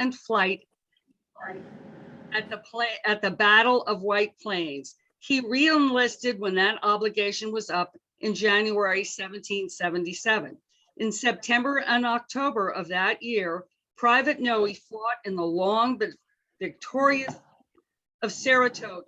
and flight at the Battle of White Plains. He re-enlisted when that obligation was up in January 1777. In September and October of that year, Private Noe fought in the long but victorious of Saratoga,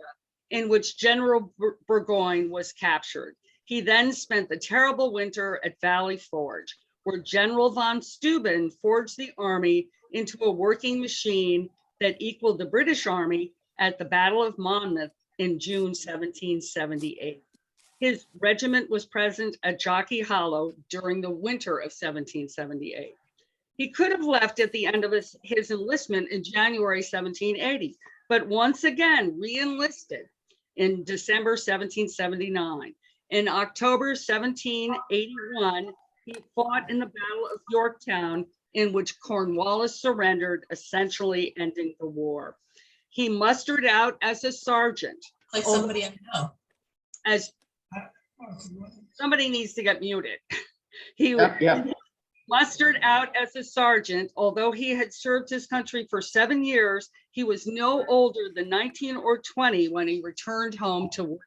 in which General Burgoyne was captured. He then spent the terrible winter at Valley Forge, where General von Steuben forged the army into a working machine that equaled the British Army at the Battle of Monmouth in June 1778. His regiment was present at Jockey Hollow during the winter of 1778. He could have left at the end of his enlistment in January 1780, but once again re-enlisted in December 1779. In October 1781, he fought in the Battle of Yorktown, in which Cornwallis surrendered, essentially ending the war. He mustered out as a sergeant. Like somebody I know. As somebody needs to get muted. He mustered out as a sergeant. Although he had served his country for 7 years, he was no older than 19 or 20 when he returned home to Woodbridge.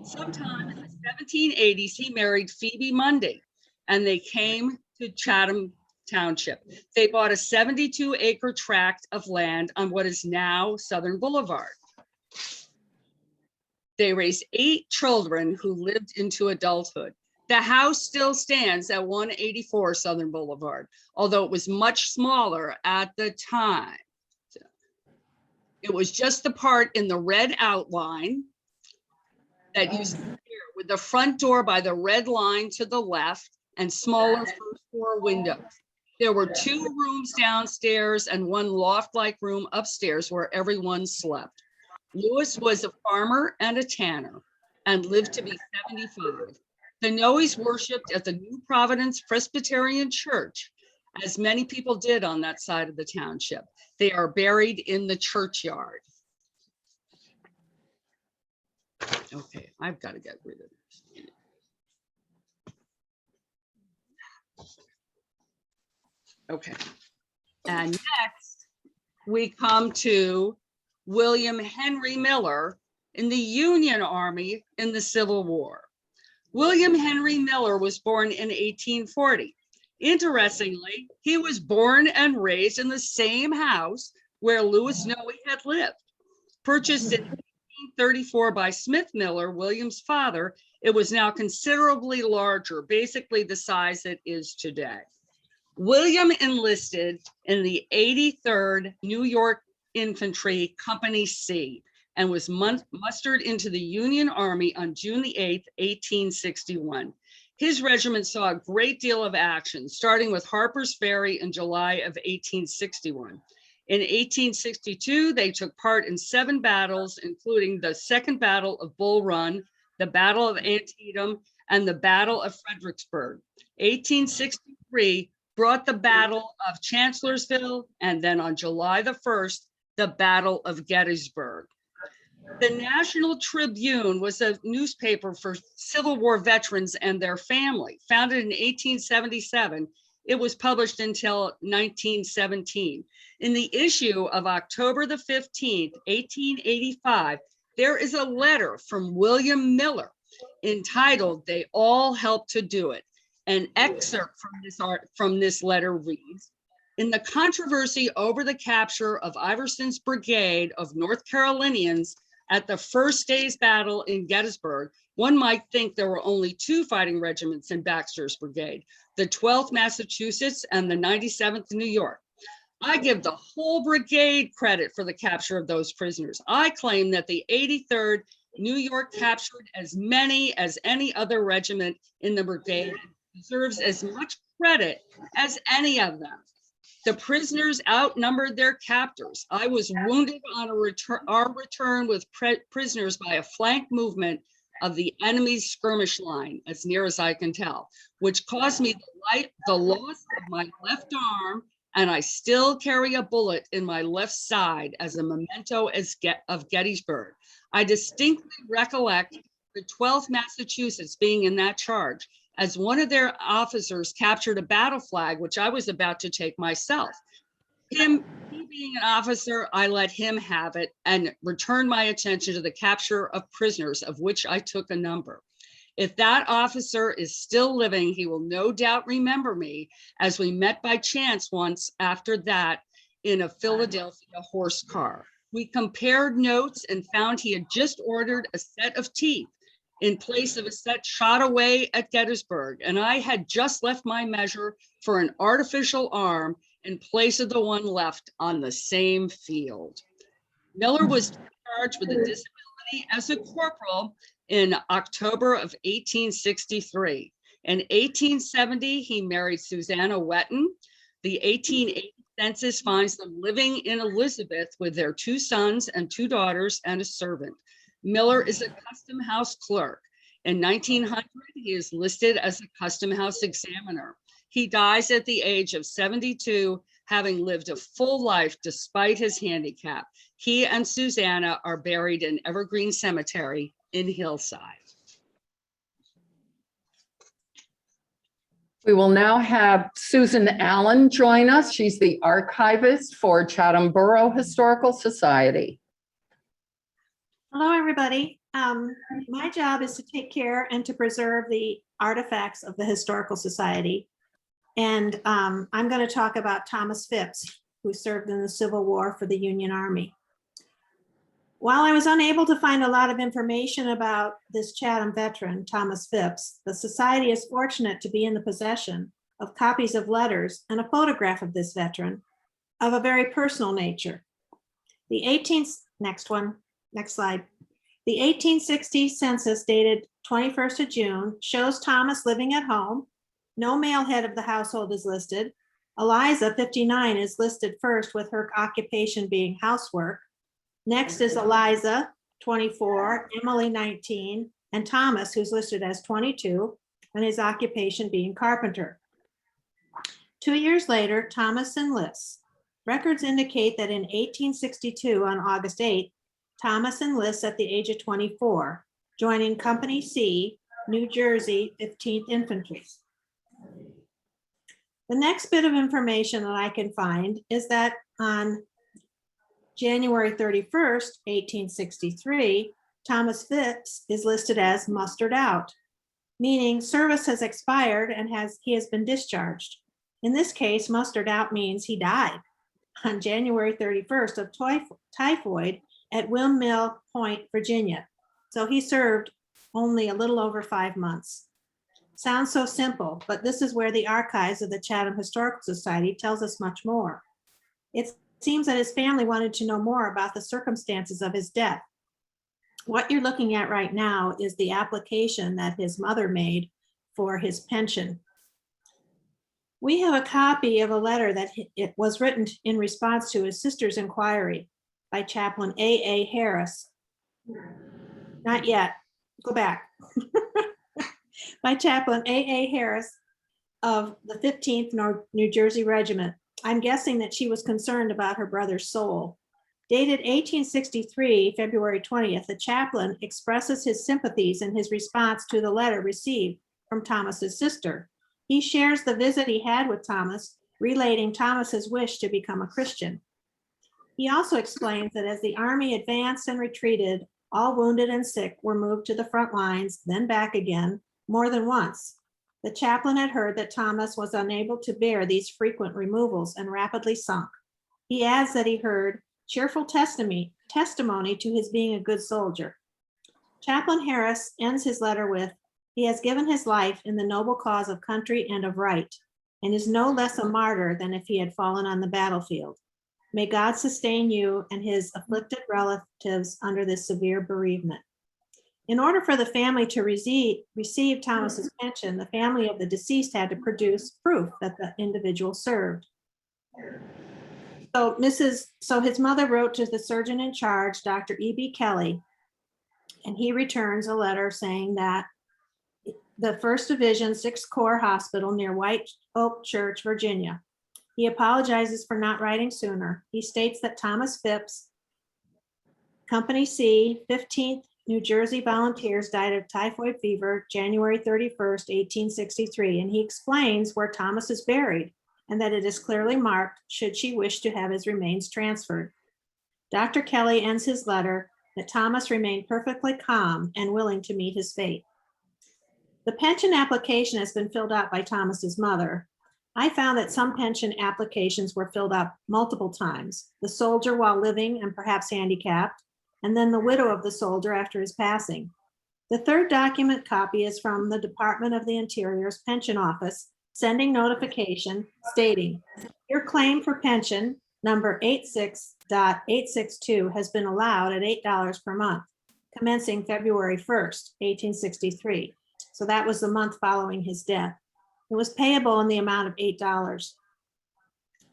Sometime in the 1780s, he married Phoebe Mundy, and they came to Chatham Township. They bought a 72-acre tract of land on what is now Southern Boulevard. They raised 8 children who lived into adulthood. The house still stands at 184 Southern Boulevard, although it was much smaller at the time. It was just the part in the red outline that you see here, with the front door by the red line to the left and smaller first floor windows. There were 2 rooms downstairs and 1 loft-like room upstairs where everyone slept. Lewis was a farmer and a tanner and lived to be 75. The Noes worshiped at the New Providence Presbyterian Church, as many people did on that side of the township. They are buried in the churchyard. Okay, I've got to get rid of this. Okay, and next we come to William Henry Miller in the Union Army in the Civil War. William Henry Miller was born in 1840. Interestingly, he was born and raised in the same house where Lewis Noe had lived. Purchased in 1834 by Smith Miller, William's father, it was now considerably larger, basically the size it is today. William enlisted in the 83rd New York Infantry Company C and was mustered into the Union Army on June the 8th, 1861. His regiment saw a great deal of action, starting with Harper's Ferry in July of 1861. In 1862, they took part in 7 battles, including the Second Battle of Bull Run, the Battle of Antietam, and the Battle of Fredericksburg. 1863 brought the Battle of Chancellorsville, and then on July the 1st, the Battle of Gettysburg. The National Tribune was a newspaper for Civil War veterans and their family. Founded in 1877, it was published until 1917. In the issue of October the 15th, 1885, there is a letter from William Miller entitled, "They All Helped to Do It." An excerpt from this letter reads, "In the controversy over the capture of Iverson's brigade of North Carolinians at the first day's battle in Gettysburg, one might think there were only 2 fighting regiments in Baxter's brigade, the 12th Massachusetts and the 97th New York. I give the whole brigade credit for the capture of those prisoners. I claim that the 83rd New York captured as many as any other regiment in the brigade, deserves as much credit as any of them. The prisoners outnumbered their captors. I was wounded on our return with prisoners by a flank movement of the enemy's skirmish line, as near as I can tell, which caused me the loss of my left arm, and I still carry a bullet in my left side as a memento of Gettysburg. I distinctly recollect the 12th Massachusetts being in that charge, as one of their officers captured a battle flag, which I was about to take myself. Him being an officer, I let him have it and returned my attention to the capture of prisoners, of which I took a number. If that officer is still living, he will no doubt remember me, as we met by chance once after that in a Philadelphia horse car. We compared notes and found he had just ordered a set of teeth in place of a set shot away at Gettysburg, and I had just left my measure for an artificial arm in place of the one left on the same field. Miller was charged with a disability as a corporal in October of 1863. In 1870, he married Susanna Wetton. The 1880 census finds them living in Elizabeth with their 2 sons and 2 daughters and a servant. Miller is a custom house clerk. In 1900, he is listed as a custom house examiner. He dies at the age of 72, having lived a full life despite his handicap. He and Susanna are buried in Evergreen Cemetery in Hillside. We will now have Susan Allen join us. She's the archivist for Chatham Borough Historical Society. Hello, everybody. My job is to take care and to preserve the artifacts of the Historical Society. And I'm going to talk about Thomas Phipps, who served in the Civil War for the Union Army. While I was unable to find a lot of information about this Chatham veteran, Thomas Phipps, the Society is fortunate to be in the possession of copies of letters and a photograph of this veteran of a very personal nature. Next slide. The 1860 census dated 21st of June shows Thomas living at home. No male head of the household is listed. Eliza, 59, is listed first with her occupation being housework. Next is Eliza, 24, Emily, 19, and Thomas, who's listed as 22, and his occupation being carpenter. 2 years later, Thomas enlists. Records indicate that in 1862, on August 8th, Thomas enlists at the age of 24, joining Company C, New Jersey, 15th Infantry. The next bit of information that I can find is that on January 31st, 1863, Thomas Phipps is listed as mustered out, meaning service has expired and he has been discharged. In this case, mustered out means he died on January 31st of typhoid at Windmill Point, Virginia. So he served only a little over 5 months. Sounds so simple, but this is where the archives of the Chatham Historical Society tells us much more. It seems that his family wanted to know more about the circumstances of his death. What you're looking at right now is the application that his mother made for his pension. We have a copy of a letter that it was written in response to his sister's inquiry by Chaplain A.A. Harris. Not yet, go back. By Chaplain A.A. Harris of the 15th New Jersey Regiment. I'm guessing that she was concerned about her brother's soul. Dated 1863, February 20th, the chaplain expresses his sympathies in his response to the letter received from Thomas's sister. He shares the visit he had with Thomas, relating Thomas's wish to become a Christian. He also explains that as the army advanced and retreated, all wounded and sick were moved to the front lines, then back again, more than once. The chaplain had heard that Thomas was unable to bear these frequent removals and rapidly sunk. He adds that he heard cheerful testimony to his being a good soldier. Chaplain Harris ends his letter with, "He has given his life in the noble cause of country and of right, and is no less a martyr than if he had fallen on the battlefield. May God sustain you and his afflicted relatives under this severe bereavement." In order for the family to receive Thomas's pension, the family of the deceased had to produce proof that the individual served. So his mother wrote to the surgeon in charge, Dr. E.B. Kelly, and he returns a letter saying that the 1st Division 6th Corps Hospital near White Oak Church, Virginia. He apologizes for not writing sooner. He states that Thomas Phipps, Company C, 15th New Jersey Volunteers, died of typhoid fever January 31st, 1863, and he explains where Thomas is buried and that it is clearly marked should she wish to have his remains transferred. Dr. Kelly ends his letter that Thomas remained perfectly calm and willing to meet his fate. The pension application has been filled out by Thomas's mother. I found that some pension applications were filled out multiple times, the soldier while living and perhaps handicapped, and then the widow of the soldier after his passing. The third document copy is from the Department of the Interior's Pension Office, sending notification stating, your claim for pension number 86.862 has been allowed at $8 per month, commencing February 1st, 1863. So that was the month following his death. It was payable in the amount of $8.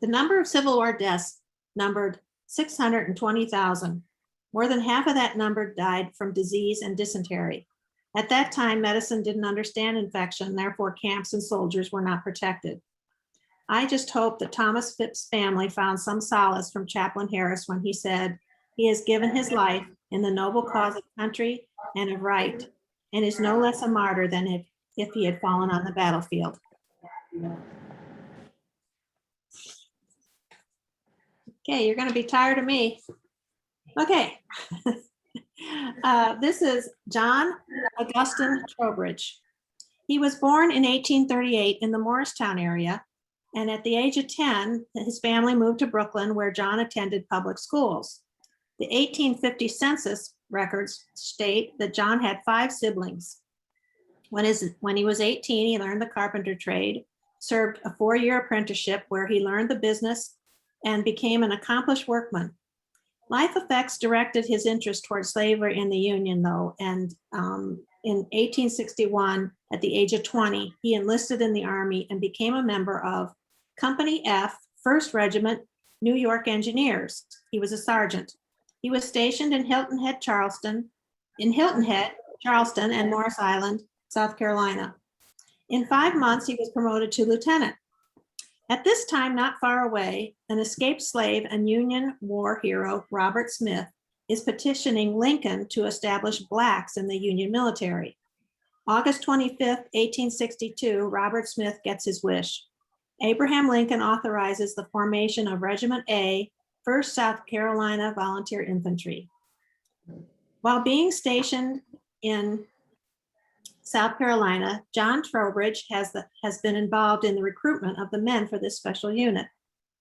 The number of Civil War deaths numbered 620,000. More than half of that number died from disease and dysentery. At that time, medicine didn't understand infection, therefore camps and soldiers were not protected. I just hope that Thomas Phipps' family found some solace from Chaplain Harris when he said, he has given his life in the noble cause of country and of right, and is no less a martyr than if he had fallen on the battlefield. Okay, you're going to be tired of me. Okay. This is John Augustine Trowbridge. He was born in 1838 in the Morristown area, and at the age of 10, his family moved to Brooklyn, where John attended public schools. The 1850 census records state that John had 5 siblings. When he was 18, he learned the carpenter trade, served a 4-year apprenticeship where he learned the business and became an accomplished workman. Life effects directed his interest towards slavery in the Union, though, and in 1861, at the age of 20, he enlisted in the Army and became a member of Company F, 1st Regiment, New York Engineers. He was a sergeant. He was stationed in Hilton Head, Charleston, and Morris Island, South Carolina. In 5 months, he was promoted to lieutenant. At this time, not far away, an escaped slave and Union war hero, Robert Smith, is petitioning Lincoln to establish blacks in the Union military. August 25th, 1862, Robert Smith gets his wish. Abraham Lincoln authorizes the formation of Regiment A, 1st South Carolina Volunteer Infantry. While being stationed in South Carolina, John Trowbridge has been involved in the recruitment of the men for this special unit.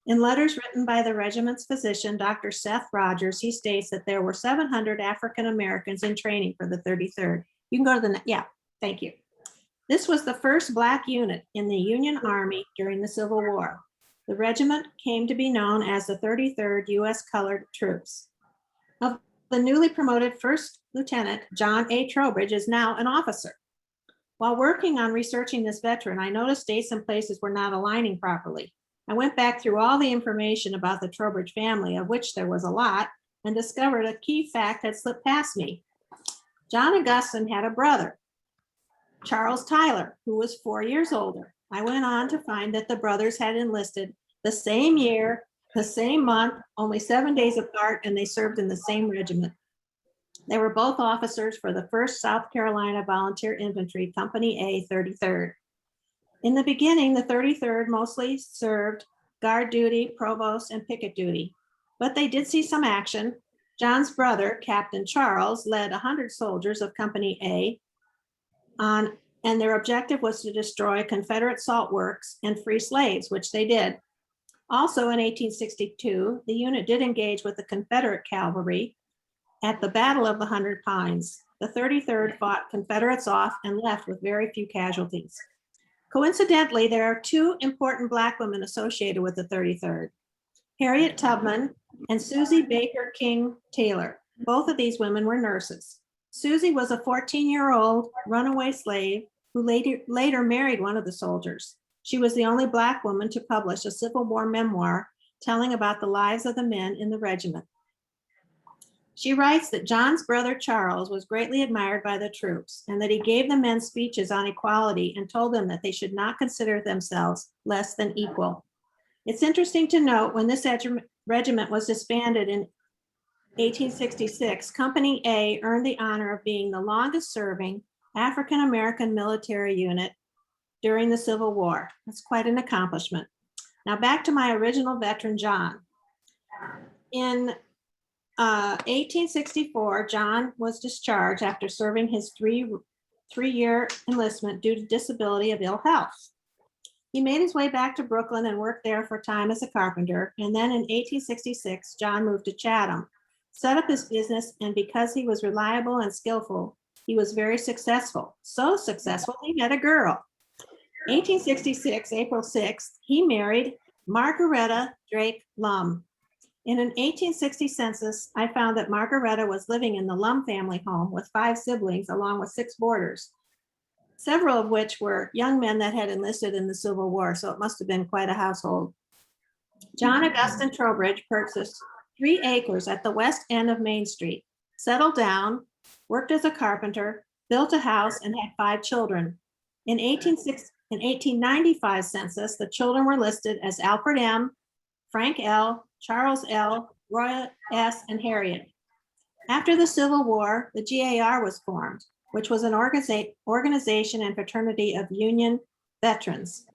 In letters written by the regiment's physician, Dr. Seth Rogers, he states that there were 700 African Americans in training for the 33rd. You can go to the, yeah, thank you. This was the first black unit in the Union Army during the Civil War. The regiment came to be known as the 33rd U.S. Colored Troops. Of the newly promoted first lieutenant, John A. Trowbridge is now an officer. While working on researching this veteran, I noticed dates and places were not aligning properly. I went back through all the information about the Trowbridge family, of which there was a lot, and discovered a key fact had slipped past me. John Augustine had a brother, Charles Tyler, who was 4 years older. I went on to find that the brothers had enlisted the same year, the same month, only 7 days apart, and they served in the same regiment. They were both officers for the 1st South Carolina Volunteer Infantry, Company A, 33rd. In the beginning, the 33rd mostly served guard duty, provost, and picket duty, but they did see some action. John's brother, Captain Charles, led 100 soldiers of Company A and their objective was to destroy Confederate salt works and free slaves, which they did. Also in 1862, the unit did engage with the Confederate cavalry at the Battle of the 100 Pines. The 33rd fought Confederates off and left with very few casualties. Coincidentally, there are 2 important Black women associated with the 33rd, Harriet Tubman and Susie Baker King Taylor. Both of these women were nurses. Susie was a 14-year-old runaway slave who later married one of the soldiers. She was the only Black woman to publish a Civil War memoir telling about the lives of the men in the regiment. She writes that John's brother Charles was greatly admired by the troops and that he gave the men speeches on equality and told them that they should not consider themselves less than equal. It's interesting to note when this regiment was disbanded in 1866, Company A earned the honor of being the longest serving African-American military unit during the Civil War. That's quite an accomplishment. Now back to my original veteran, John. In 1864, John was discharged after serving his three-year enlistment due to disability of ill health. He made his way back to Brooklyn and worked there for a time as a carpenter. And then in 1866, John moved to Chatham, set up his business, and because he was reliable and skillful, he was very successful. So successful, he met a girl. 1866, April 6th, he married Margaretta Drake Lum. In an 1860 census, I found that Margaretta was living in the Lum family home with 5 siblings, along with 6 boarders, several of which were young men that had enlisted in the Civil War, so it must have been quite a household. John Augustine Trowbridge purchased 3 acres at the west end of Main Street, settled down, worked as a carpenter, built a house, and had 5 children. In 1895 census, the children were listed as Alfred M., Frank L., Charles L., Roy S., and Harriet. After the Civil War, the GAR was formed, which was an organization and fraternity of Union veterans,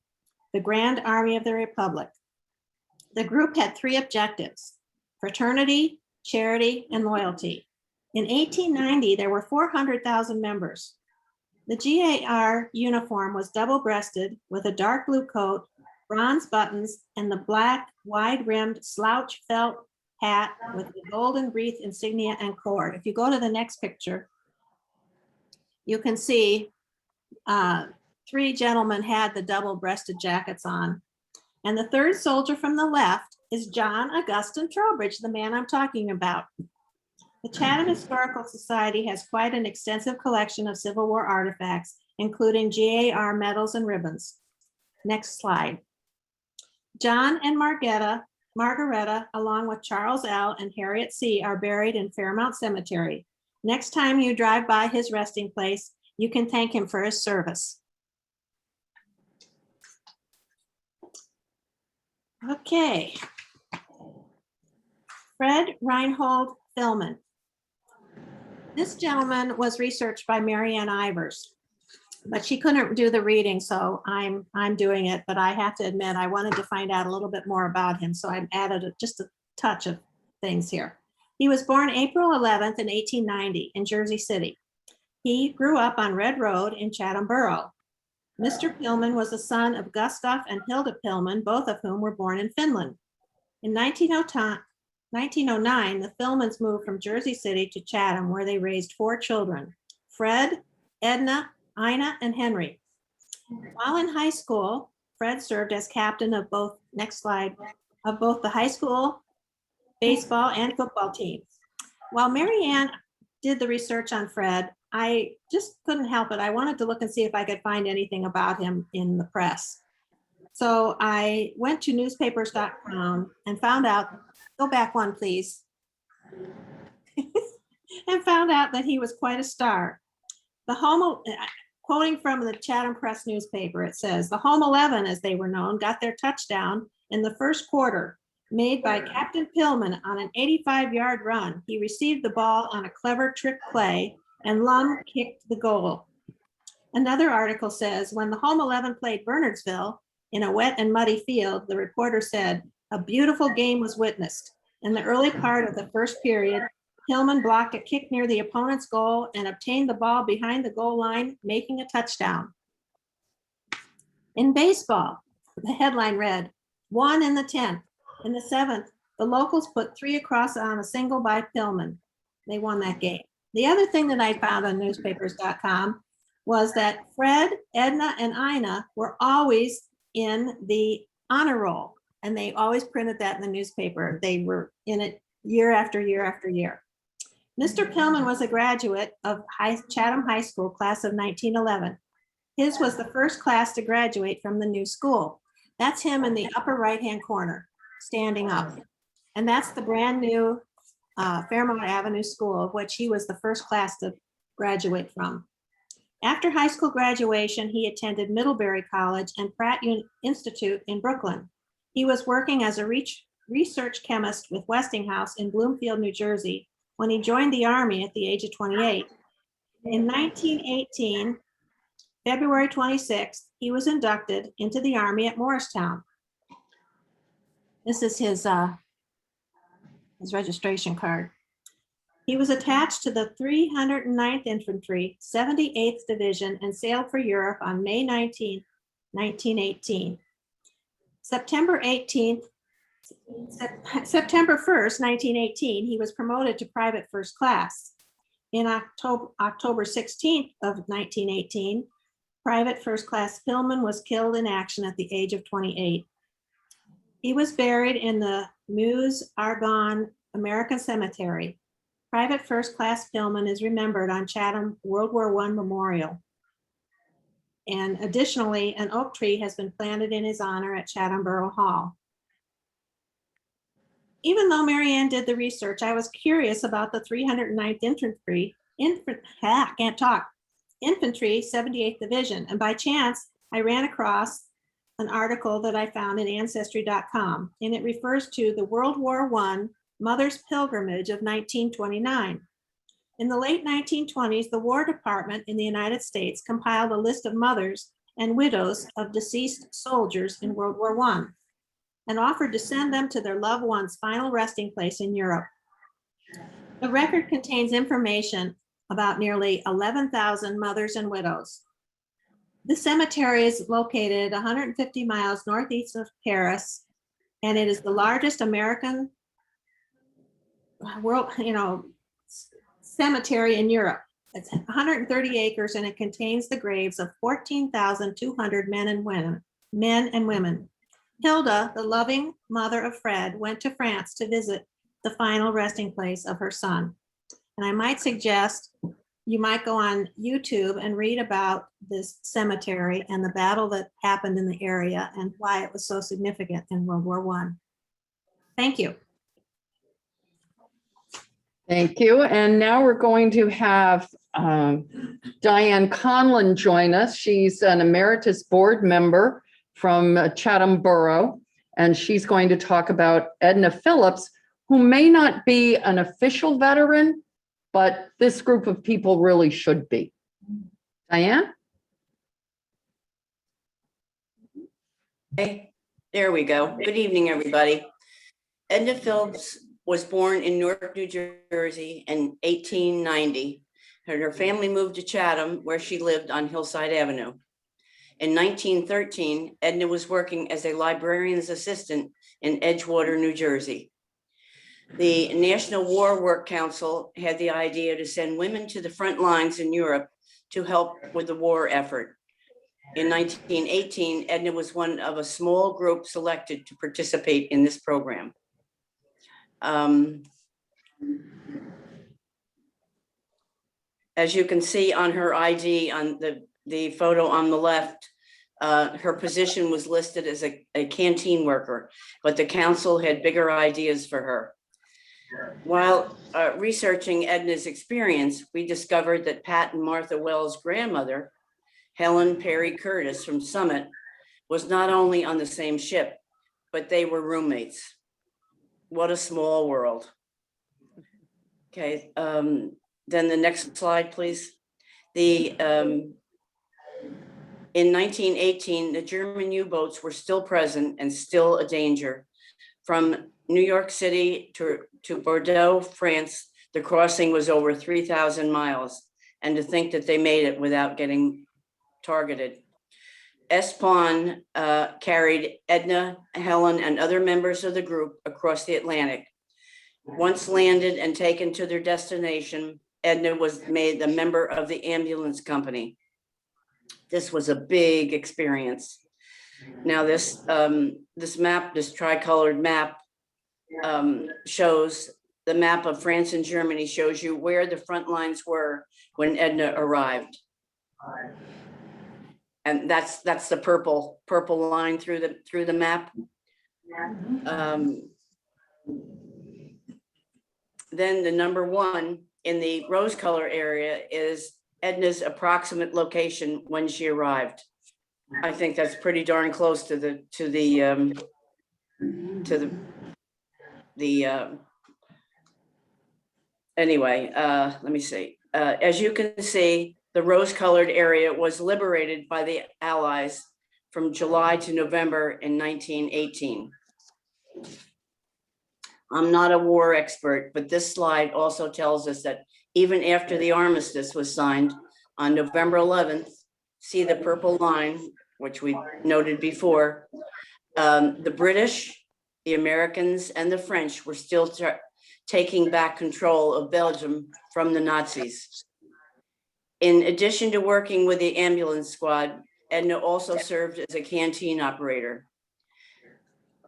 the Grand Army of the Republic. The group had 3 objectives: fraternity, charity, and loyalty. In 1890, there were 400,000 members. The GAR uniform was double-breasted with a dark blue coat, bronze buttons, and the black wide-rimmed slouch felt hat with the golden wreath insignia and cord. If you go to the next picture, you can see 3 gentlemen had the double-breasted jackets on. And the 3rd soldier from the left is John Augustine Trowbridge, the man I'm talking about. The Chatham Historical Society has quite an extensive collection of Civil War artifacts, including GAR medals and ribbons. Next slide. John and Margaretta, along with Charles L. and Harriet C., are buried in Fairmount Cemetery. Next time you drive by his resting place, you can thank him for his service. Okay. Fred Reinhold Philman. This gentleman was researched by Marianne Ivers, but she couldn't do the reading, so I'm doing it. But I have to admit, I wanted to find out a little bit more about him, so I've added just a touch of things here. He was born April 11th in 1890 in Jersey City. He grew up on Red Road in Chatham Borough. Mr. Pillman was the son of Gustav and Hilda Pillman, both of whom were born in Finland. In 1909, the Pillmans moved from Jersey City to Chatham, where they raised 4 children: Fred, Edna, Ina, and Henry. While in high school, Fred served as captain of both, next slide, of both the high school baseball and football teams. While Marianne did the research on Fred, I just couldn't help it. I wanted to look and see if I could find anything about him in the press. So I went to newspapers.com and found out, go back one, please, and found out that he was quite a star. The home, quoting from the Chatham Press newspaper, it says, the Home 11, as they were known, got their touchdown in the first quarter, made by Captain Pillman on an 85-yard run. He received the ball on a clever trick play, and Lum kicked the goal. Another article says, when the Home 11 played Bernardsville in a wet and muddy field, the reporter said, a beautiful game was witnessed. In the early part of the first period, Pillman blocked a kick near the opponent's goal and obtained the ball behind the goal line, making a touchdown. In baseball, the headline read, 1 in the 10th. In the 7th, the locals put 3 across on a single by Pillman. They won that game. The other thing that I found on newspapers.com was that Fred, Edna, and Ina were always in the honor roll, and they always printed that in the newspaper. They were in it year after year after year. Mr. Pillman was a graduate of Chatham High School, class of 1911. His was the first class to graduate from the new school. That's him in the upper right-hand corner, standing up. And that's the brand new Fairmount Avenue School, of which he was the first class to graduate from. After high school graduation, he attended Middlebury College and Pratt Institute in Brooklyn. He was working as a research chemist with Westinghouse in Bloomfield, New Jersey, when he joined the Army at the age of 28. In 1918, February 26th, he was inducted into the Army at Morristown. This is his registration card. He was attached to the 309th Infantry, 78th Division, and sailed for Europe on May 19, 1918. September 1st, 1918, he was promoted to private first class. In October 16th of 1918, Private First Class Pillman was killed in action at the age of 28. He was buried in the Meuse Argonne American Cemetery. Private First Class Pillman is remembered on Chatham World War I Memorial. And additionally, an oak tree has been planted in his honor at Chatham Borough Hall. Even though Marianne did the research, I was curious about the 309th Infantry, Infantry 78th Division. And by chance, I ran across an article that I found in Ancestry.com, and it refers to the World War I Mother's Pilgrimage of 1929. In the late 1920s, the War Department in the United States compiled a list of mothers and widows of deceased soldiers in World War I and offered to send them to their loved one's final resting place in Europe. The record contains information about nearly 11,000 mothers and widows. The cemetery is located 150 miles northeast of Paris, and it is the largest American cemetery in Europe. It's 130 acres, and it contains the graves of 14,200 men and women. Hilda, the loving mother of Fred, went to France to visit the final resting place of her son. And I might suggest you might go on YouTube and read about this cemetery and the battle that happened in the area and why it was so significant in World War I. Thank you. Thank you. And now we're going to have Diane Conlon join us. She's an emeritus board member from Chatham Borough, and she's going to talk about Edna Phipps, who may not be an official veteran, but this group of people really should be. Diane? Hey, there we go. Good evening, everybody. Edna Phipps was born in Newark, New Jersey in 1890. Her family moved to Chatham, where she lived on Hillside Avenue. In 1913, Edna was working as a librarian's assistant in Edgewater, New Jersey. The National War Work Council had the idea to send women to the front lines in Europe to help with the war effort. In 1918, Edna was one of a small group selected to participate in this program. As you can see on her ID on the photo on the left, her position was listed as a canteen worker, but the council had bigger ideas for her. While researching Edna's experience, we discovered that Pat and Martha Wells' grandmother, Helen Perry Curtis from Summit, was not only on the same ship, but they were roommates. What a small world. Okay, then the next slide, please. In 1918, the German U-boats were still present and still a danger. From New York City to Bordeaux, France, the crossing was over 3,000 miles. And to think that they made it without getting targeted. Espon carried Edna, Helen, and other members of the group across the Atlantic. Once landed and taken to their destination, Edna was made a member of the ambulance company. This was a big experience. Now this map, this tricolored map, shows the map of France and Germany, shows you where the front lines were when Edna arrived. And that's the purple line through the map. Then the number 1 in the rose color area is Edna's approximate location when she arrived. I think that's pretty darn close to the anyway, let me see. As you can see, the rose-colored area was liberated by the Allies from July to November in 1918. I'm not a war expert, but this slide also tells us that even after the armistice was signed on November 11th, see the purple line, which we noted before, the British, the Americans, and the French were still taking back control of Belgium from the Nazis. In addition to working with the ambulance squad, Edna also served as a canteen operator.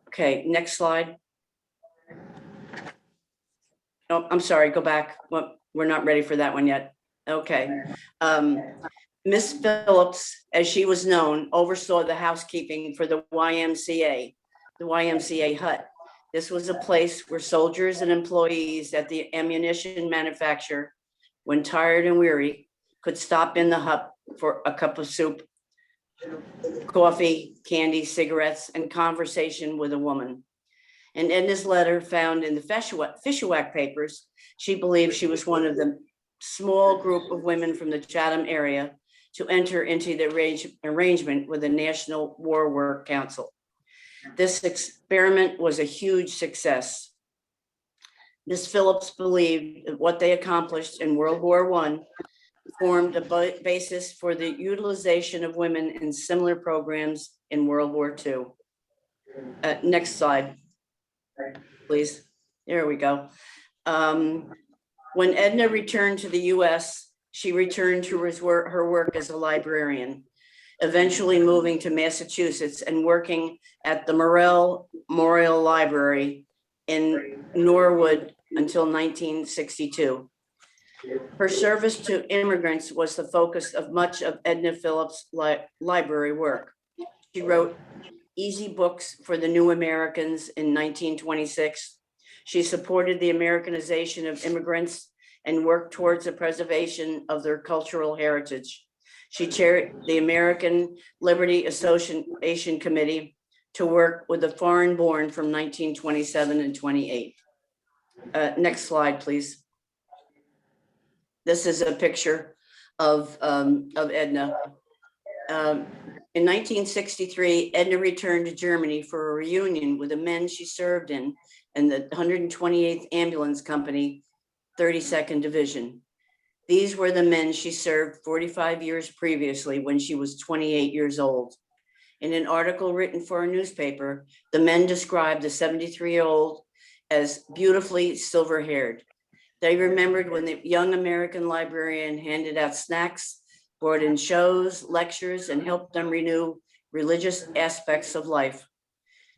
Okay, next slide. Oh, I'm sorry, go back. Well, we're not ready for that one yet. Okay. Miss Phillips, as she was known, oversaw the housekeeping for the YMCA hut. This was a place where soldiers and employees at the ammunition manufacturer, when tired and weary, could stop in the hut for a cup of soup, coffee, candy, cigarettes, and conversation with a woman. In Edna's letter found in the Fishwack papers, she believed she was one of the small group of women from the Chatham area to enter into the arrangement with the National War Work Council. This experiment was a huge success. Ms. Phillips believed that what they accomplished in World War I formed a basis for the utilization of women in similar programs in World War II. Next slide, please. There we go. When Edna returned to the US, she returned to her work as a librarian, eventually moving to Massachusetts and working at the Monell Memorial Library in Norwood until 1962. Her service to immigrants was the focus of much of Edna Phillips' library work. She wrote Easy Books for the New Americans in 1926. She supported the Americanization of immigrants and worked towards the preservation of their cultural heritage. She chaired the American Liberty Association Committee to work with the foreign-born from 1927 and 28. Next slide, please. This is a picture of Edna. In 1963, Edna returned to Germany for a reunion with the men she served in the 128th Ambulance Company, 32nd Division. These were the men she served 45 years previously when she was 28 years old. In an article written for a newspaper, the men described the 73-year-old as beautifully silver-haired. They remembered when the young American librarian handed out snacks, brought in shows, lectures, and helped them renew religious aspects of life.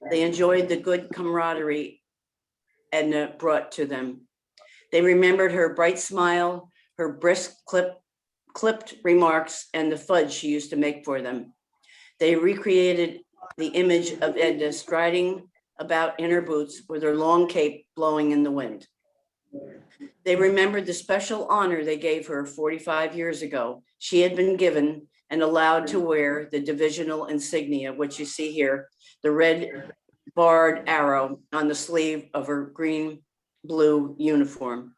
They enjoyed the good camaraderie Edna brought to them. They remembered her bright smile, her brisk clipped remarks, and the fudge she used to make for them. They recreated the image of Edna striding about in her boots with her long cape blowing in the wind. They remembered the special honor they gave her 45 years ago. She had been given and allowed to wear the divisional insignia, which you see here, the red barred arrow on the sleeve of her green-blue uniform.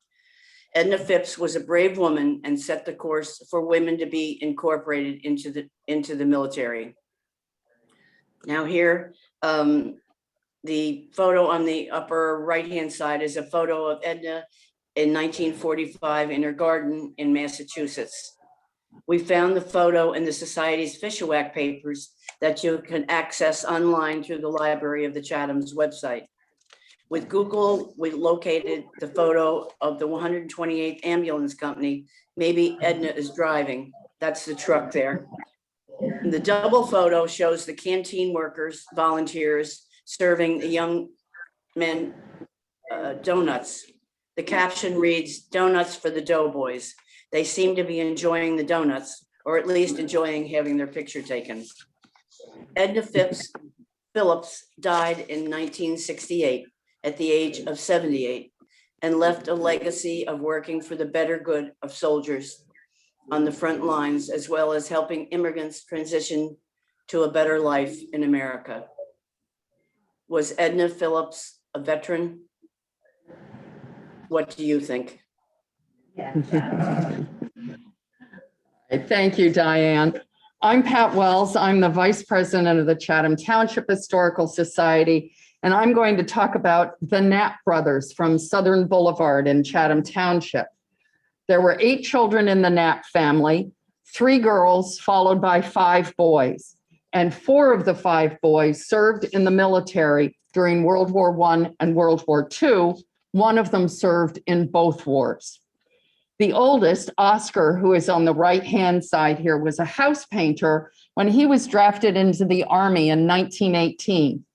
Edna Phipps was a brave woman and set the course for women to be incorporated into the military. Now here, the photo on the upper right-hand side is a photo of Edna in 1945 in her garden in Massachusetts. We found the photo in the Society's Fishwack papers that you can access online through the Library of the Chatham's website. With Google, we located the photo of the 128th Ambulance Company. Maybe Edna is driving. That's the truck there. The double photo shows the canteen workers, volunteers, serving the young men donuts. The caption reads, "Donuts for the doughboys." They seem to be enjoying the donuts, or at least enjoying having their picture taken. Edna Phillips died in 1968 at the age of 78 and left a legacy of working for the better good of soldiers on the front lines, as well as helping immigrants transition to a better life in America. Was Edna Phillips a veteran? What do you think? Thank you, Diane. I'm Pat Wells. I'm the Vice President of the Chatham Township Historical Society, And I'm going to talk about the Knapp brothers from Southern Boulevard in Chatham Township. There were 8 children in the Knapp family, 3 girls followed by 5 boys. And 4 of the 5 boys served in the military during World War I and World War II. One of them served in both wars. The oldest, Oscar, who is on the right-hand side here, was a house painter when he was drafted into the Army in 1918.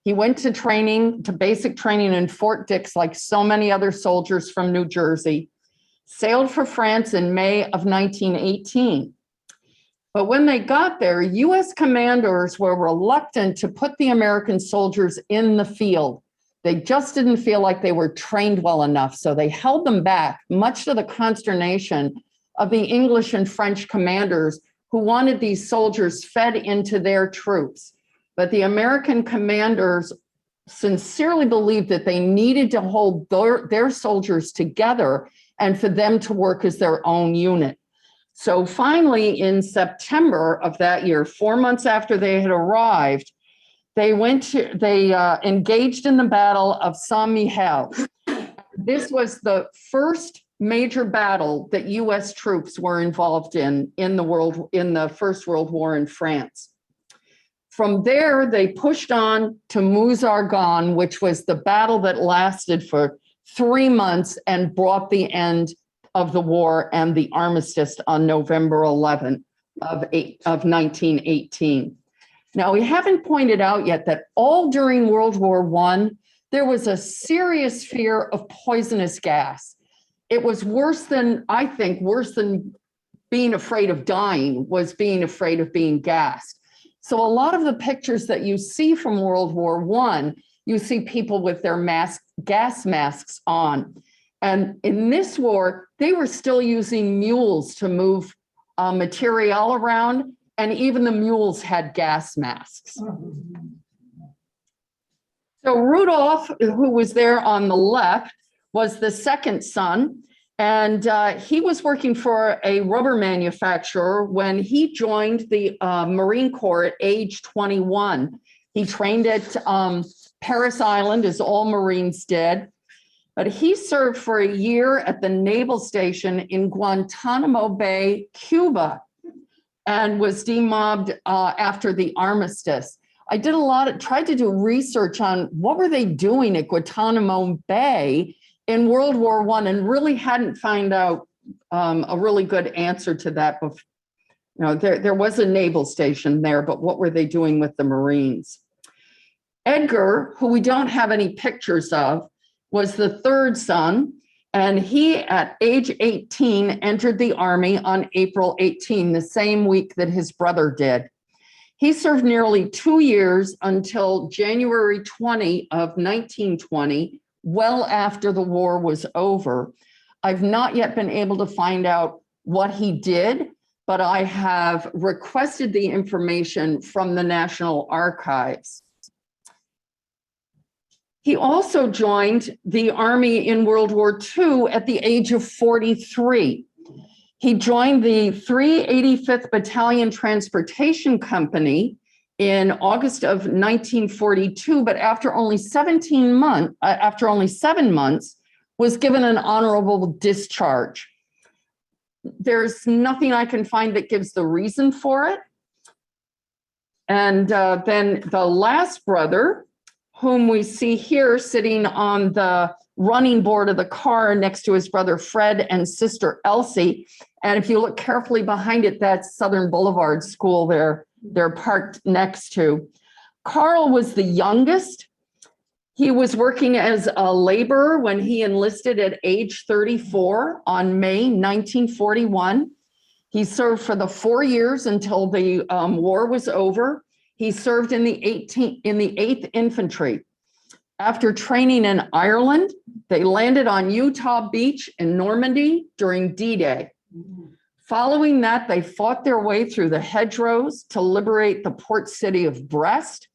He went to basic training in Fort Dix, like so many other soldiers from New Jersey, sailed for France in May of 1918. But when they got there, US commanders were reluctant to put the American soldiers in the field. They just didn't feel like they were trained well enough, so they held them back, much to the consternation of the English and French commanders who wanted these soldiers fed into their troops. But the American commanders sincerely believed that they needed to hold their soldiers together and for them to work as their own unit. So finally, in September of that year, 4 months after they had arrived, they engaged in the Battle of Saint-Mihiel. This was the first major battle that US troops were involved in the First World War in France. From there, they pushed on to Meuse-Argonne, which was the battle that lasted for 3 months and brought the end of the war and the armistice on November 11th of 1918. Now, we haven't pointed out yet that all during World War I, there was a serious fear of poisonous gas. It was worse than being afraid of dying, was being afraid of being gassed. So a lot of the pictures that you see from World War I, you see people with their gas masks on. And in this war, they were still using mules to move material around, and even the mules had gas masks. So Rudolph, who was there on the left, was the second son, and he was working for a rubber manufacturer when he joined the Marine Corps at age 21. He trained at Parris Island, as all Marines did. But he served for a year at the naval station in Guantanamo Bay, Cuba, and was demobbed after the armistice. I tried to do research on what were they doing at Guantanamo Bay in World War I, and really hadn't found out a really good answer to that. There was a naval station there, but what were they doing with the Marines? Edgar, who we don't have any pictures of, was the third son, and he, at age 18, entered the Army on April 18, the same week that his brother did. He served nearly 2 years until January 20 of 1920, well after the war was over. I've not yet been able to find out what he did, but I have requested the information from the National Archives. He also joined the Army in World War II at the age of 43. He joined the 385th Battalion Transportation Company in August of 1942, but after only 7 months, was given an honorable discharge. There's nothing I can find that gives the reason for it. And then the last brother, whom we see here sitting on the running board of the car next to his brother Fred and sister Elsie. And if you look carefully behind it, that's Southern Boulevard School they're parked next to. Carl was the youngest. He was working as a laborer when he enlisted at age 34 on May 1941. He served for the 4 years until the war was over. He served in the 8th Infantry. After training in Ireland, they landed on Utah Beach in Normandy during D-Day. Following that, they fought their way through the hedgerows to liberate the port city of Brest,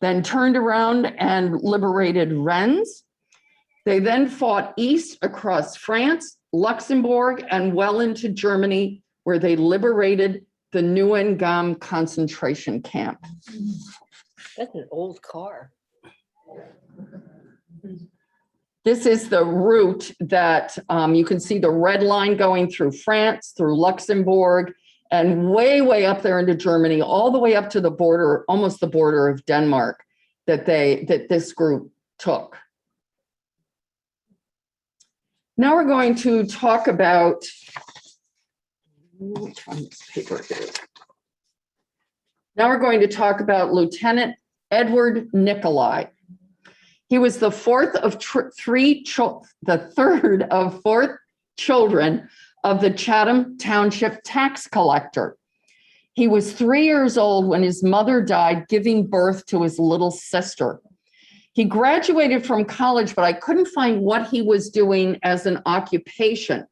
then turned around and liberated Rennes. They then fought east across France, Luxembourg, and well into Germany, where they liberated the Neuengamme concentration camp. That's an old car. This is the route that you can see the red line going through France, through Luxembourg, and way, way up there into Germany, all the way up to the border, almost the border of Denmark, that this group took. Now we're going to talk about, let me find this paper here. Now we're going to talk about Lieutenant Edward Nicolai. He was the third of four children of the Chatham Township tax collector. He was 3 years old when his mother died, giving birth to his little sister. He graduated from college, but I couldn't find what he was doing as an occupation.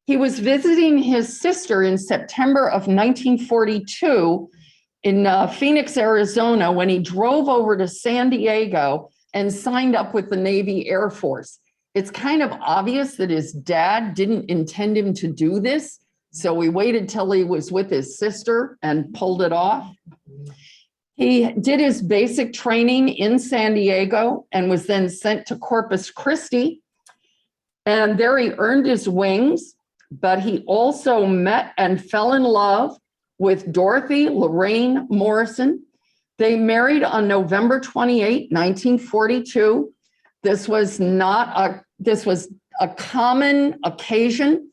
He was visiting his sister in September of 1942 in Phoenix, Arizona, when he drove over to San Diego and signed up with the Navy Air Force. It's kind of obvious that his dad didn't intend him to do this, so we waited till he was with his sister and pulled it off. He did his basic training in San Diego and was then sent to Corpus Christi. And there he earned his wings, but he also met and fell in love with Dorothy Lorraine Morrison. They married on November 28, 1942. This was a common occasion.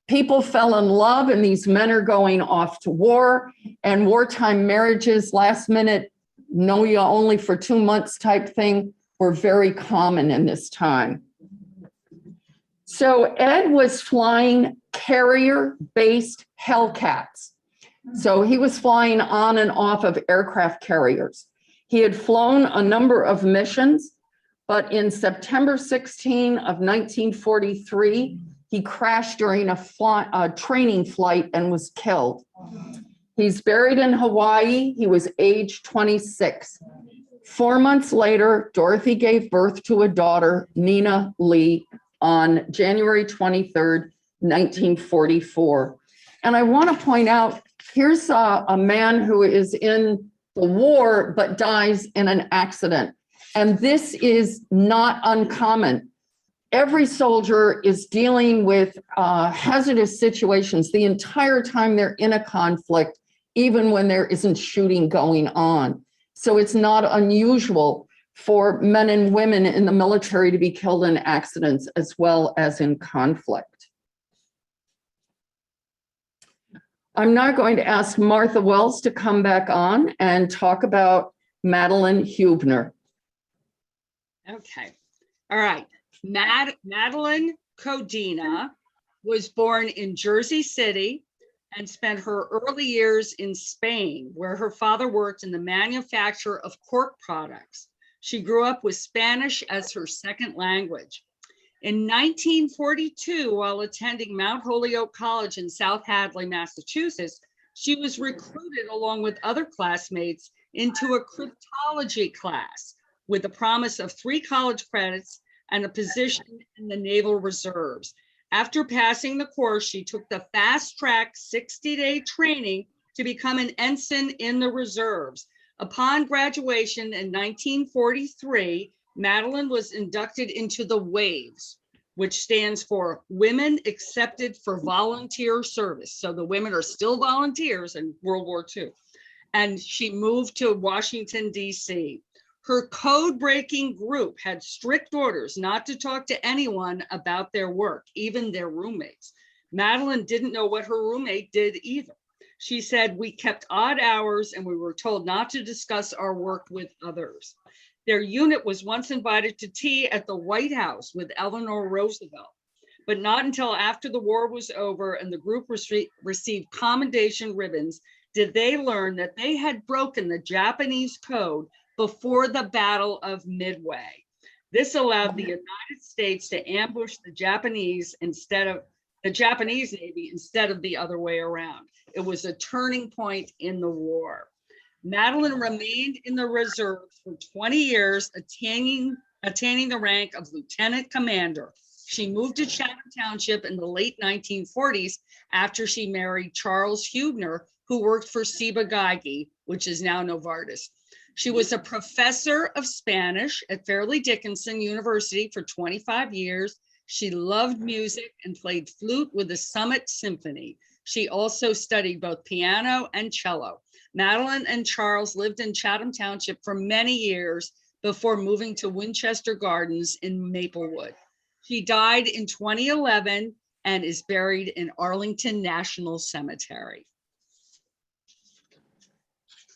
People fell in love and these men are going off to war, and wartime marriages, last minute, know you only for 2 months type thing, were very common in this time. So Ed was flying carrier-based Hellcats. So he was flying on and off of aircraft carriers. He had flown a number of missions, but in September 16 of 1943, he crashed during a training flight and was killed. He's buried in Hawaii. He was age 26. 4 months later, Dorothy gave birth to a daughter, Nina Lee, on January 23rd, 1944. And I want to point out, here's a man who is in the war but dies in an accident. And this is not uncommon. Every soldier is dealing with hazardous situations the entire time they're in a conflict, even when there isn't shooting going on. So it's not unusual for men and women in the military to be killed in accidents as well as in conflict. I'm now going to ask Martha Wells to come back on and talk about Madeline Hubner. Okay. All right. Madeline Codina was born in Jersey City and spent her early years in Spain, where her father worked in the manufacture of cork products. She grew up with Spanish as her second language. In 1942, while attending Mount Holyoke College in South Hadley, Massachusetts, she was recruited along with other classmates into a cryptology class with the promise of 3 college credits and a position in the Naval Reserves. After passing the course, she took the fast-track 60-day training to become an ensign in the reserves. Upon graduation in 1943, Madeline was inducted into the WAVES, which stands for Women Accepted for Volunteer Service. So the women are still volunteers in World War II. And she moved to Washington, D.C. Her code-breaking group had strict orders not to talk to anyone about their work, even their roommates. Madeline didn't know what her roommate did either. She said, "We kept odd hours and we were told not to discuss our work with others." Their unit was once invited to tea at the White House with Eleanor Roosevelt, but not until after the war was over and the group received commendation ribbons did they learn that they had broken the Japanese code before the Battle of Midway. This allowed the United States to ambush the Japanese Navy instead of the other way around. It was a turning point in the war. Madeline remained in the reserves for 20 years, attaining the rank of lieutenant commander. She moved to Chatham Township in the late 1940s after she married Charles Hubner, who worked for Ciba Geigy, which is now Novartis. She was a professor of Spanish at Fairleigh Dickinson University for 25 years. She loved music and played flute with the Summit Symphony. She also studied both piano and cello. Madeline and Charles lived in Chatham Township for many years before moving to Winchester Gardens in Maplewood. She died in 2011 and is buried in Arlington National Cemetery.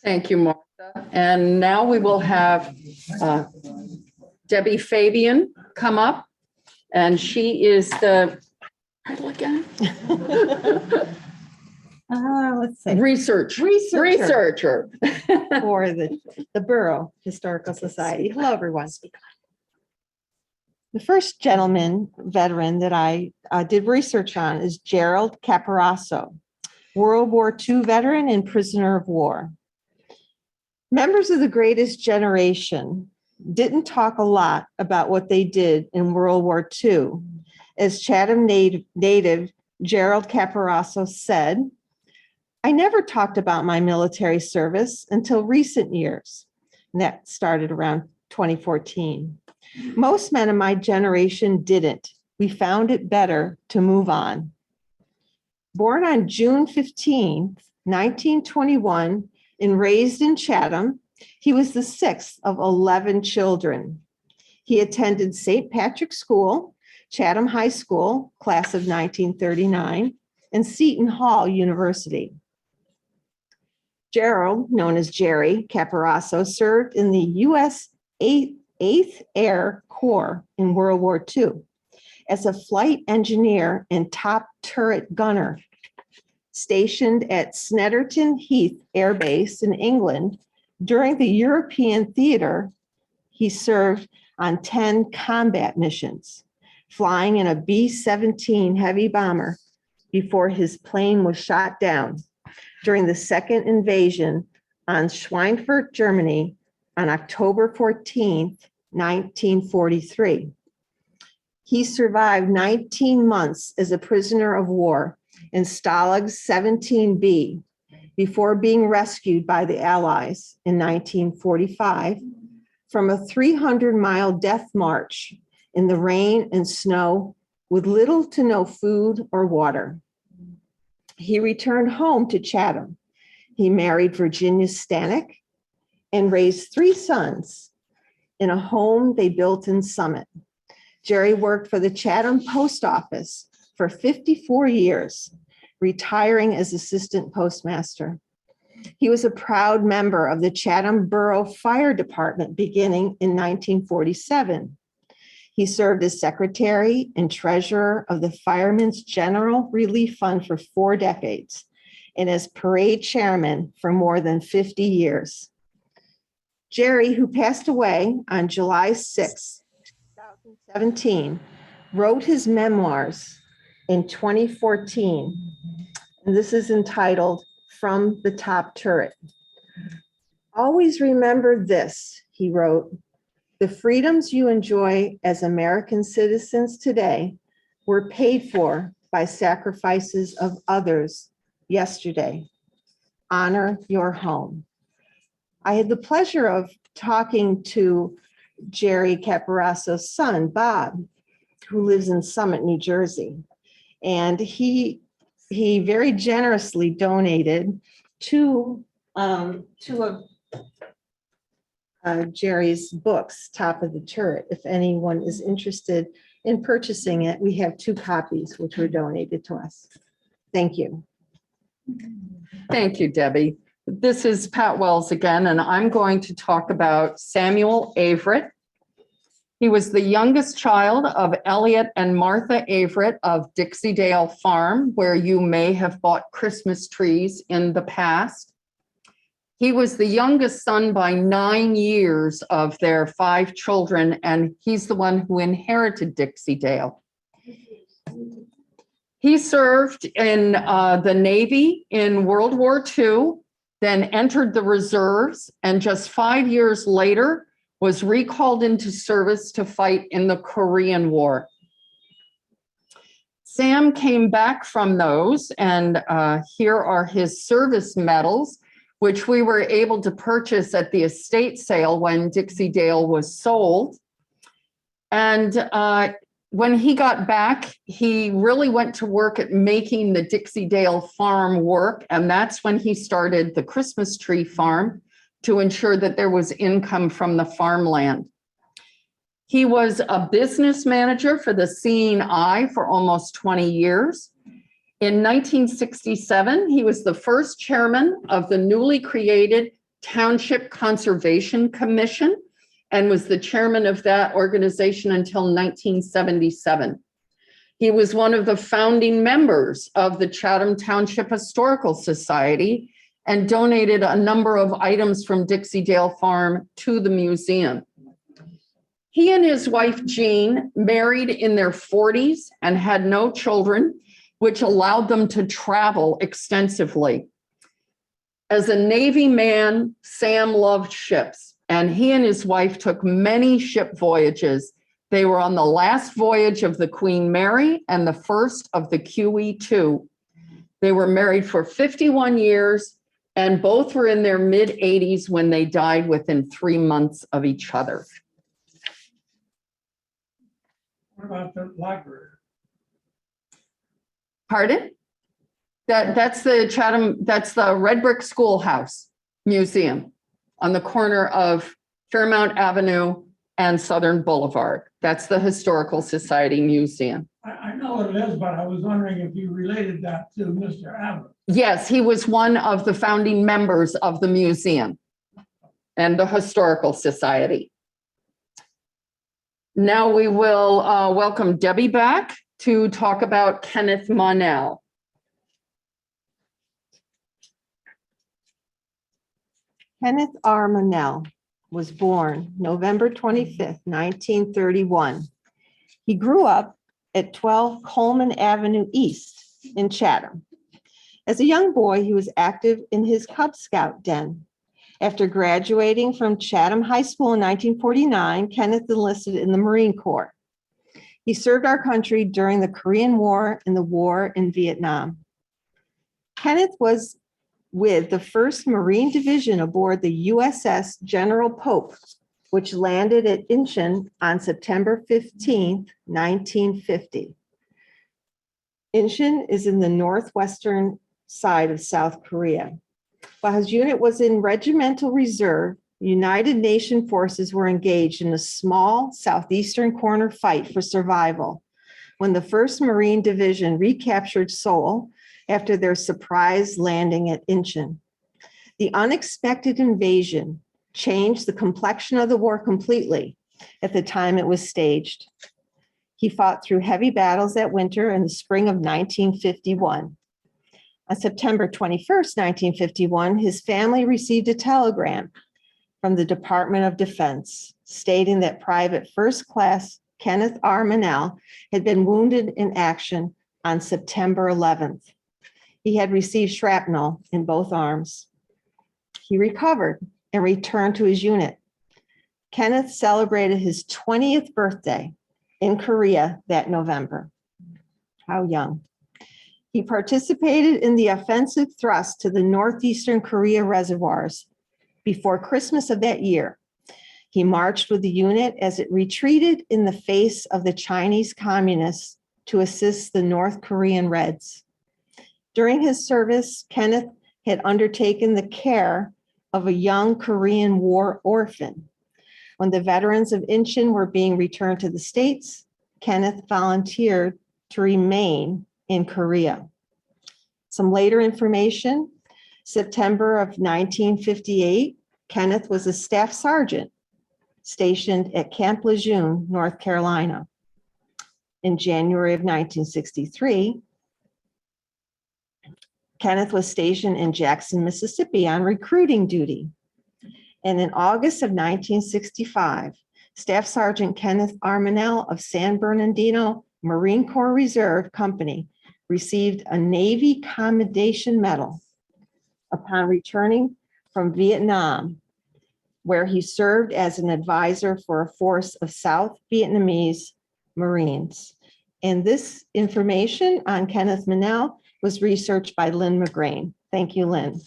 Thank you, Martha. And now we will have Debbie Fabian come up. And she is the, title again? Let's see, Researcher for the Borough Historical Society. Hello, everyone. The first gentleman veteran that I did research on is Gerald Caparasso, World War II veteran and prisoner of war. Members of the Greatest Generation didn't talk a lot about what they did in World War II. As Chatham native Gerald Caparasso said, "I never talked about my military service until recent years." And that started around 2014. "Most men of my generation didn't. We found it better to move on." Born on June 15, 1921, and raised in Chatham, he was the sixth of 11 children. He attended St. Patrick's School, Chatham High School, class of 1939, and Seton Hall University. Gerald, known as Jerry Caparasso, served in the U.S. 8th Air Corps in World War II as a flight engineer and top turret gunner. Stationed at Snetterton Heath Air Base in England during the European theater, he served on 10 combat missions, flying in a B-17 heavy bomber before his plane was shot down during the second invasion on Schweinfurt, Germany on October 14, 1943. He survived 19 months as a prisoner of war in Stalag 17B before being rescued by the Allies in 1945 from a 300-mile death march in the rain and snow with little to no food or water. He returned home to Chatham. He married Virginia Stanek and raised 3 sons in a home they built in Summit. Jerry worked for the Chatham Post Office for 54 years, retiring as assistant postmaster. He was a proud member of the Chatham Borough Fire Department beginning in 1947. He served as secretary and treasurer of the Firemen's General Relief Fund for 4 decades and as parade chairman for more than 50 years. Jerry, who passed away on July 6, 2017, wrote his memoirs in 2014, and this is entitled From the Top Turret. "Always remember this," he wrote, "the freedoms you enjoy as American citizens today were paid for by sacrifices of others yesterday. Honor your home." I had the pleasure of talking to Jerry Caparasso's son, Bob, who lives in Summit, New Jersey. And he very generously donated two of Jerry's books, Top of the Turret. If anyone is interested in purchasing it, we have 2 copies which were donated to us. Thank you. Thank you, Debbie. This is Pat Wells again, and I'm going to talk about Samuel Averett. He was the youngest child of Elliot and Martha Averett of Dixie-Dale Farm, where you may have bought Christmas trees in the past. He was the youngest son by 9 years of their 5 children, and he's the one who inherited Dixie-Dale. He served in the Navy in World War II, then entered the reserves, and just 5 years later was recalled into service to fight in the Korean War. Sam came back from those, and here are his service medals, which we were able to purchase at the estate sale when Dixie Dale was sold. And when he got back, he really went to work at making the Dixie Dale farm work. And that's when he started the Christmas tree farm to ensure that there was income from the farmland. He was a business manager for the Seeing Eye for almost 20 years. In 1967, he was the first chairman of the newly created Township Conservation Commission and was the chairman of that organization until 1977. He was one of the founding members of the Chatham Township Historical Society and donated a number of items from Dixie Dale Farm to the museum. He and his wife, Jean, married in their 40s and had no children, which allowed them to travel extensively. As a Navy man, Sam loved ships, and he and his wife took many ship voyages. They were on the last voyage of the Queen Mary and the first of the QE2. They were married for 51 years, and both were in their mid-80s when they died within 3 months of each other. What about the library? Pardon? That's the Chatham, that's the Red Brick Schoolhouse Museum on the corner of Fairmount Avenue and Southern Boulevard. That's the Historical Society Museum. I know what it is, but I was wondering if you related that to Mr. Averett. Yes, he was one of the founding members of the museum and the Historical Society. Now we will welcome Debbie back to talk about Kenneth Monell. Kenneth R. Monell was born November 25th, 1931. He grew up at 12 Coleman Avenue East in Chatham. As a young boy, he was active in his Cub Scout den. After graduating from Chatham High School in 1949, Kenneth enlisted in the Marine Corps. He served our country during the Korean War and the war in Vietnam. Kenneth was with the 1st Marine Division aboard the USS General Pope, which landed at Incheon on September 15, 1950. Incheon is in the northwestern side of South Korea. While his unit was in regimental reserve, United Nations forces were engaged in a small southeastern corner fight for survival when the 1st Marine Division recaptured Seoul after their surprise landing at Incheon. The unexpected invasion changed the complexion of the war completely at the time it was staged. He fought through heavy battles that winter and the spring of 1951. On September 21st, 1951, his family received a telegram from the Department of Defense stating that Private First Class Kenneth R. Monell had been wounded in action on September 11th. He had received shrapnel in both arms. He recovered and returned to his unit. Kenneth celebrated his 20th birthday in Korea that November. How young. He participated in the offensive thrust to the northeastern Korea reservoirs before Christmas of that year. He marched with the unit as it retreated in the face of the Chinese communists to assist the North Korean Reds. During his service, Kenneth had undertaken the care of a young Korean War orphan. When the veterans of Incheon were being returned to the States, Kenneth volunteered to remain in Korea. Some later information, September of 1958, Kenneth was a staff sergeant stationed at Camp Lejeune, North Carolina. In January of 1963, Kenneth was stationed in Jackson, Mississippi on recruiting duty. And in August of 1965, Staff Sergeant Kenneth R. Monell of San Bernardino Marine Corps Reserve Company received a Navy Commendation Medal upon returning from Vietnam, where he served as an advisor for a force of South Vietnamese Marines. And this information on Kenneth Monell was researched by Lynn McGrain. Thank you, Lynn.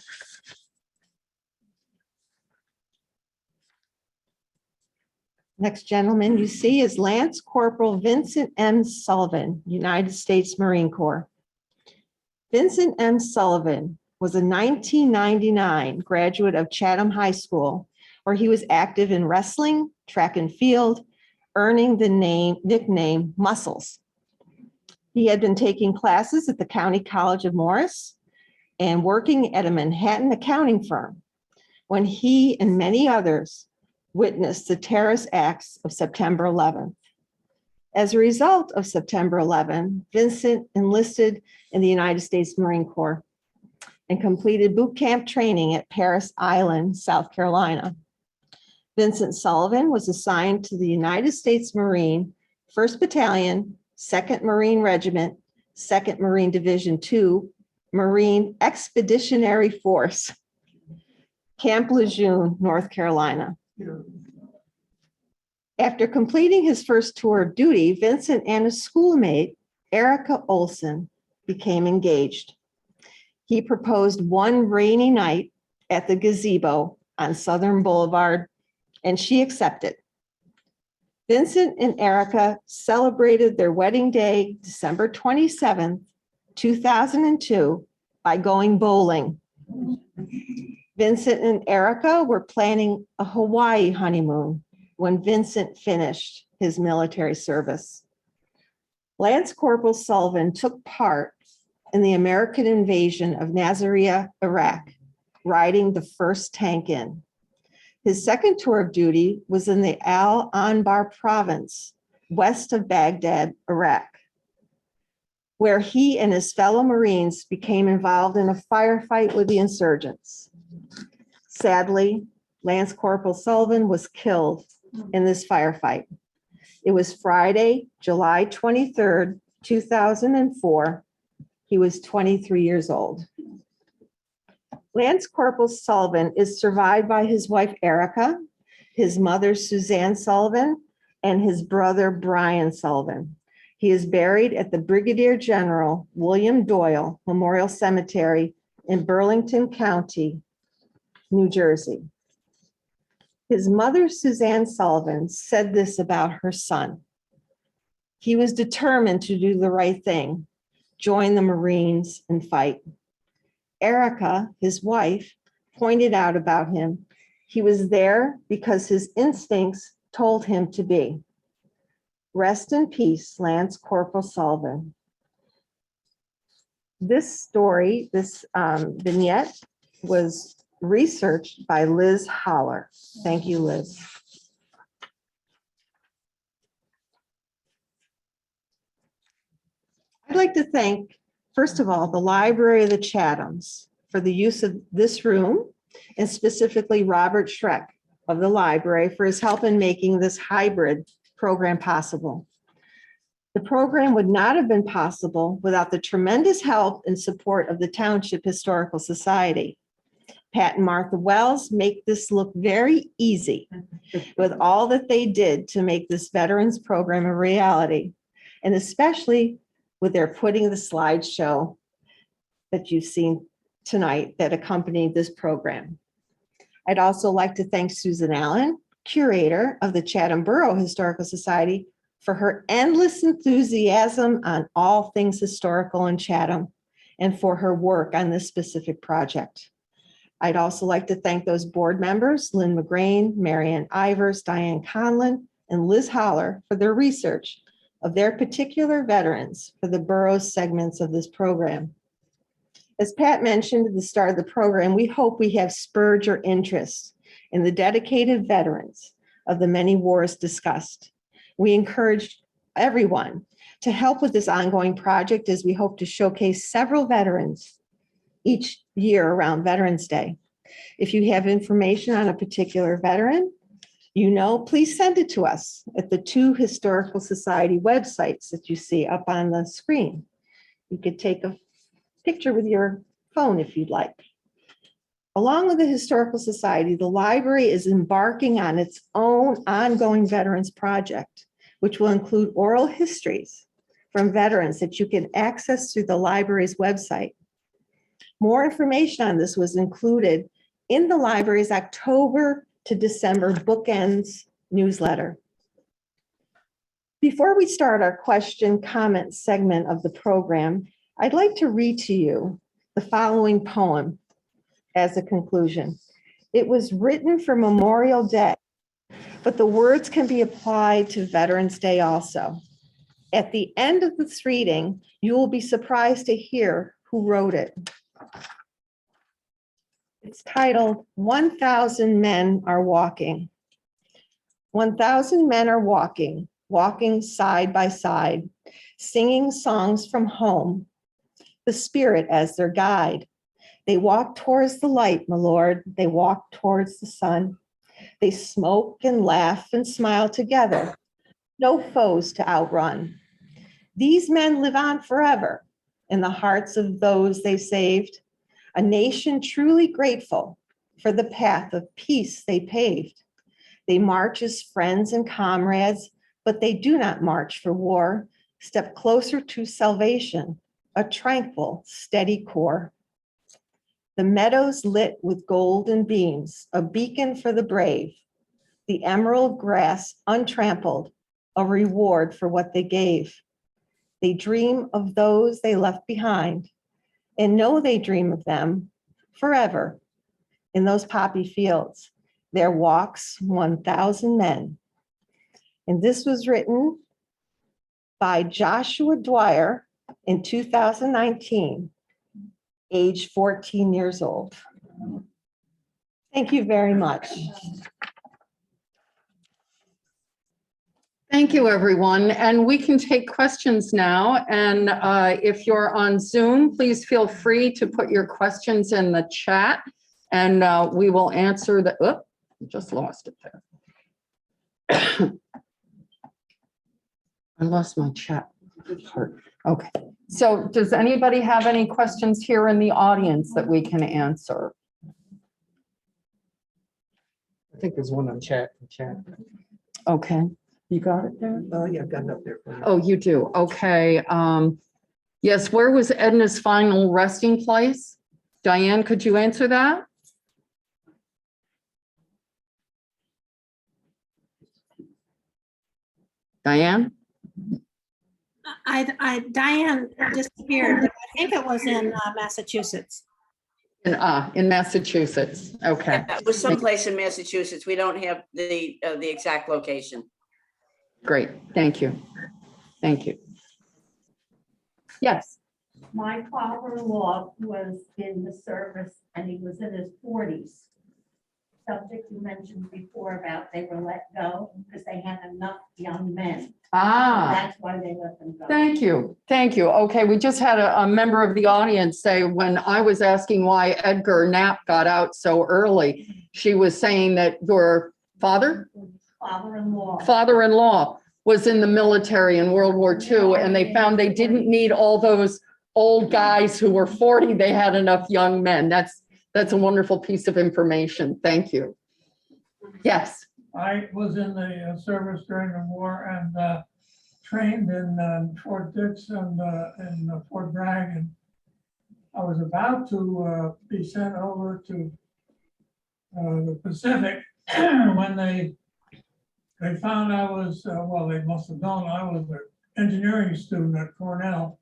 Next gentleman you see is Lance Corporal Vincent M. Sullivan, United States Marine Corps. Vincent M. Sullivan was a 1999 graduate of Chatham High School, where he was active in wrestling, track and field, earning the nickname Muscles. He had been taking classes at the County College of Morris and working at a Manhattan accounting firm when he and many others witnessed the terrorist acts of September 11th. As a result of September 11, Vincent enlisted in the United States Marine Corps and completed boot camp training at Parris Island, South Carolina. Vincent Sullivan was assigned to the United States Marine 1st Battalion, 2nd Marine Regiment, 2nd Marine Division II, Marine Expeditionary Force, Camp Lejeune, North Carolina. After completing his first tour of duty, Vincent and his schoolmate, Erica Olson, became engaged. He proposed one rainy night at the gazebo on Southern Boulevard, and she accepted. Vincent and Erica celebrated their wedding day, December 27th, 2002, by going bowling. Vincent and Erica were planning a Hawaii honeymoon when Vincent finished his military service. Lance Corporal Sullivan took part in the American invasion of Nasiriyah, Iraq, riding the first tank in. His second tour of duty was in the Al Anbar province, west of Baghdad, Iraq, where he and his fellow Marines became involved in a firefight with the insurgents. Sadly, Lance Corporal Sullivan was killed in this firefight. It was Friday, July 23rd, 2004. He was 23 years old. Lance Corporal Sullivan is survived by his wife, Erica, his mother, Suzanne Sullivan, and his brother, Brian Sullivan. He is buried at the Brigadier General William Doyle Memorial Cemetery in Burlington County, New Jersey. His mother, Suzanne Sullivan, said this about her son. He was determined to do the right thing, join the Marines and fight. Erica, his wife, pointed out about him, he was there because his instincts told him to be. Rest in peace, Lance Corporal Sullivan. This story, this vignette was researched by Liz Holler. Thank you, Liz. I'd like to thank, first of all, the Library of the Chathams for the use of this room, and specifically Robert Schreck of the library for his help in making this hybrid program possible. The program would not have been possible without the tremendous help and support of the Township Historical Society. Pat and Martha Wells make this look very easy with all that they did to make this veterans program a reality, and especially with their putting the slideshow that you've seen tonight that accompanied this program. I'd also like to thank Susan Allen, curator of the Chatham Borough Historical Society, for her endless enthusiasm on all things historical in Chatham and for her work on this specific project. I'd also like to thank those board members, Lynn McGrain, Marianne Ivers, Diane Conlon, and Liz Holler for their research of their particular veterans for the borough's segments of this program. As Pat mentioned at the start of the program, we hope we have spurred your interest in the dedicated veterans of the many wars discussed. We encourage everyone to help with this ongoing project as we hope to showcase several veterans each year around Veterans Day. If you have information on a particular veteran, please send it to us at the two Historical Society websites that you see up on the screen. You could take a picture with your phone if you'd like. Along with the Historical Society, the library is embarking on its own ongoing veterans project, which will include oral histories from veterans that you can access through the library's website. More information on this was included in the library's October to December bookends newsletter. Before we start our question comment segment of the program, I'd like to read to you the following poem as a conclusion. It was written for Memorial Day, but the words can be applied to Veterans Day also. At the end of this reading, you will be surprised to hear who wrote it. It's titled, 1,000 Men Are Walking. 1,000 men are walking, walking side by side, singing songs from home, the Spirit as their guide. They walk towards the light, my Lord. They walk towards the sun. They smoke and laugh and smile together. No foes to outrun. These men live on forever in the hearts of those they saved, a nation truly grateful for the path of peace they paved. They march as friends and comrades, but they do not march for war. Step closer to salvation, a tranquil, steady core. The meadows lit with golden beams, a beacon for the brave. The emerald grass untrampled, a reward for what they gave. They dream of those they left behind and know they dream of them forever. In those poppy fields, there walks 1,000 men. And this was written by Joshua Dwyer in 2019, age 14 years old. Thank you very much. Thank you, everyone. And we can take questions now. And if you're on Zoom, please feel free to put your questions in the chat and we will answer the, oh, just lost it there. I lost my chat part. Okay. So does anybody have any questions here in the audience that we can answer? I think there's one on chat. Okay. You got it there? Oh, yeah, I've got it up there. For you. Oh, you do? Okay. Yes, where was Edna's final resting place? Diane, could you answer that? Diane? Diane disappeared, but I think it was in Massachusetts. In Massachusetts. Okay. That was someplace in Massachusetts. We don't have the exact location. Great. Thank you. Thank you. Yes. My father-in-law was in the service and he was in his 40s. Subject you mentioned before about they were let go because they had enough young men. Ah. That's why they let them go. Thank you. Thank you. Okay, we just had a member of the audience say when I was asking why Edgar Knapp got out so early, she was saying that your father-in-law was in the military in World War II, and they found they didn't need all those old guys who were 40. They had enough young men. That's a wonderful piece of information. Thank you. Yes. I was in the service during the war and trained in Fort Dix and in Fort Bragg. And I was about to be sent over to the Pacific when they found I was, well, they must have known I was an engineering student at Cornell.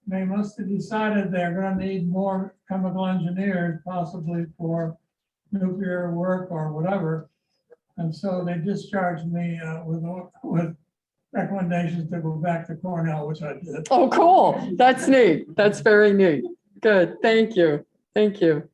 They must have decided they're going to need more chemical engineers, possibly for nuclear work or whatever. And so they discharged me with recommendations to go back to Cornell, which I did. Oh, cool. That's neat. That's very neat. Good. Thank you. Thank you.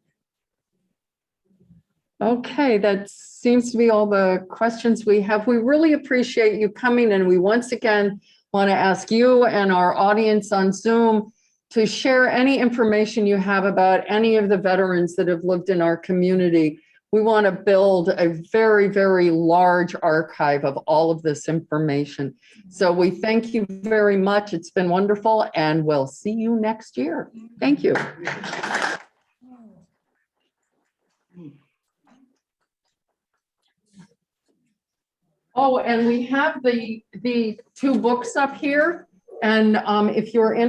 Okay, that seems to be all the questions we have. We really appreciate you coming, and we once again want to ask you and our audience on Zoom to share any information you have about any of the veterans that have lived in our community. We want to build a very, very large archive of all of this information. So we thank you very much. It's been wonderful, and we'll see you next year. Thank you. Oh, and we have the two books up here. And if you're interested